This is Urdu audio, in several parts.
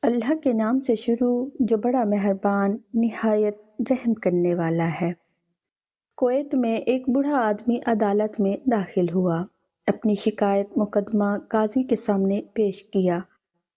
اللہ کے نام سے شروع جو بڑا مہربان نہایت رحم کرنے والا ہے۔ کویت میں ایک بوڑھا آدمی عدالت میں داخل ہوا، اپنی شکایت مقدمہ قاضی کے سامنے پیش کیا۔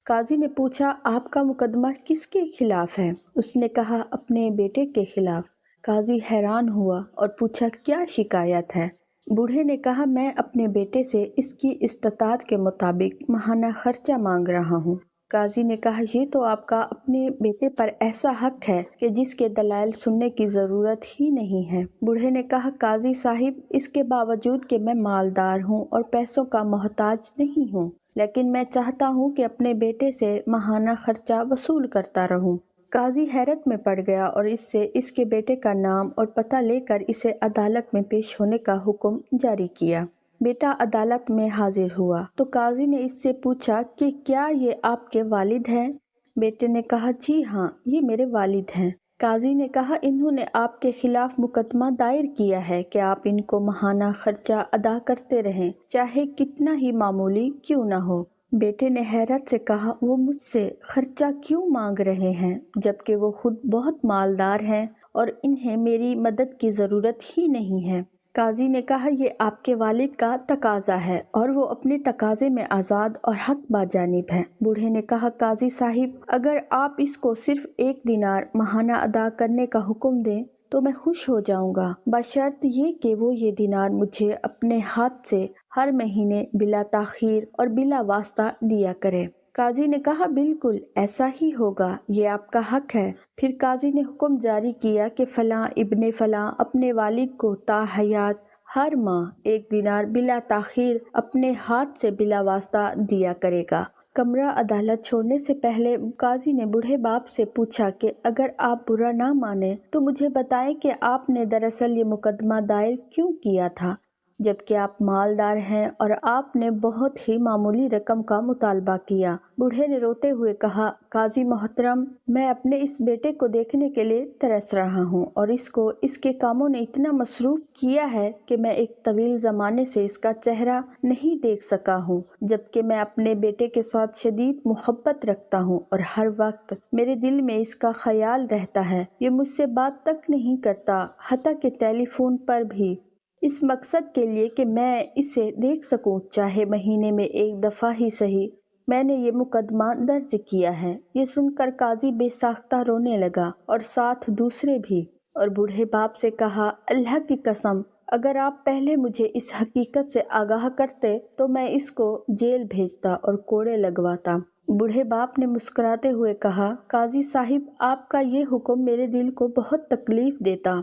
قاضی نے پوچھا، آپ کا مقدمہ کس کے خلاف ہے؟ اس نے کہا، اپنے بیٹے کے خلاف۔ قاضی حیران ہوا اور پوچھا، کیا شکایت ہے؟ بوڑھے نے کہا، میں اپنے بیٹے سے اس کی استطاعت کے مطابق ماہانہ خرچہ مانگ رہا ہوں۔ قاضی نے کہا، یہ تو آپ کا اپنے بیٹے پر ایسا حق ہے کہ جس کے دلائل سننے کی ضرورت ہی نہیں ہے۔ بوڑھے نے کہا، قاضی صاحب، اس کے باوجود کہ میں مالدار ہوں اور پیسوں کا محتاج نہیں ہوں، لیکن میں چاہتا ہوں کہ اپنے بیٹے سے ماہانہ خرچہ وصول کرتا رہوں۔ قاضی حیرت میں پڑ گیا اور اس سے اس کے بیٹے کا نام اور پتہ لے کر اسے عدالت میں پیش ہونے کا حکم جاری کیا۔ بیٹا عدالت میں حاضر ہوا تو قاضی نے اس سے پوچھا کہ کیا یہ آپ کے والد ہیں؟ بیٹے نے کہا، جی ہاں، یہ میرے والد ہیں۔ قاضی نے کہا، انہوں نے آپ کے خلاف مقدمہ دائر کیا ہے کہ آپ ان کو ماہانہ خرچہ ادا کرتے رہیں، چاہے کتنا ہی معمولی کیوں نہ ہو۔ بیٹے نے حیرت سے کہا، وہ مجھ سے خرچہ کیوں مانگ رہے ہیں جبکہ وہ خود بہت مالدار ہیں اور انہیں میری مدد کی ضرورت ہی نہیں ہے۔ قاضی نے کہا، یہ آپ کے والد کا تقاضا ہے اور وہ اپنے تقاضے میں آزاد اور حق باجانب ہیں۔ بوڑھے نے کہا، قاضی صاحب، اگر آپ اس کو صرف 1 دینار ماہانہ ادا کرنے کا حکم دیں تو میں خوش ہو جاؤں گا، بشرط یہ کہ وہ یہ دینار مجھے اپنے ہاتھ سے ہر مہینے بلا تاخیر اور بلا واسطہ دیا کرے۔ قاضی نے کہا، بالکل ایسا ہی ہوگا، یہ آپ کا حق ہے۔ پھر قاضی نے حکم جاری کیا کہ فلاں ابن فلاں اپنے والد کو تا حیات ہر ماہ 1 دینار بلا تاخیر اپنے ہاتھ سے بلا واسطہ دیا کرے گا۔ کمرہ عدالت چھوڑنے سے پہلے قاضی نے بوڑھے باپ سے پوچھا کہ اگر آپ برا نہ مانیں تو مجھے بتائیں کہ آپ نے دراصل یہ مقدمہ دائر کیوں کیا تھا، جبکہ آپ مالدار ہیں اور آپ نے بہت ہی معمولی رقم کا مطالبہ کیا۔ بوڑھے نے روتے ہوئے کہا، قاضی محترم، میں اپنے اس بیٹے کو دیکھنے کے لیے ترس رہا ہوں اور اس کو اس کے کاموں نے اتنا مصروف کیا ہے کہ میں ایک طویل زمانے سے اس کا چہرہ نہیں دیکھ سکا ہوں، جبکہ میں اپنے بیٹے کے ساتھ شدید محبت رکھتا ہوں اور ہر وقت میرے دل میں اس کا خیال رہتا ہے۔ یہ مجھ سے بات تک نہیں کرتا، حتیٰ کہ ٹیلی فون پر بھی، اس مقصد کے لیے کہ میں اسے دیکھ سکوں، چاہے مہینے میں 1 دفعہ ہی صحیح۔ میں نے یہ مقدمہ درج کیا ہے۔ یہ سن کر قاضی بے ساختہ رونے لگا اور ساتھ دوسرے بھی، اور بوڑھے باپ سے کہا، اللہ کی قسم، اگر آپ پہلے مجھے اس حقیقت سے آگاہ کرتے تو میں اس کو جیل بھیجتا اور کوڑے لگواتا۔ بوڑھے باپ نے مسکراتے ہوئے کہا، قاضی صاحب، آپ کا یہ حکم میرے دل کو بہت تکلیف دیتا۔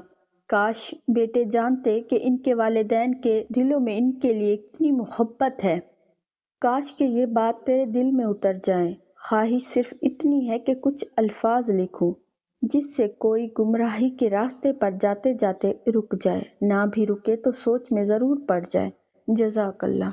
کاش بیٹے جانتے کہ ان کے والدین کے دلوں میں ان کے لیے کتنی محبت ہے۔ کاش کہ یہ بات تیرے دل میں اتر جائے۔ خواہش صرف اتنی ہے کہ کچھ الفاظ لکھوں جس سے کوئی گمراہی کے راستے پر جاتے جاتے رک جائے، نہ بھی رکے تو سوچ میں ضرور پڑ جائے۔ جزاک اللہ۔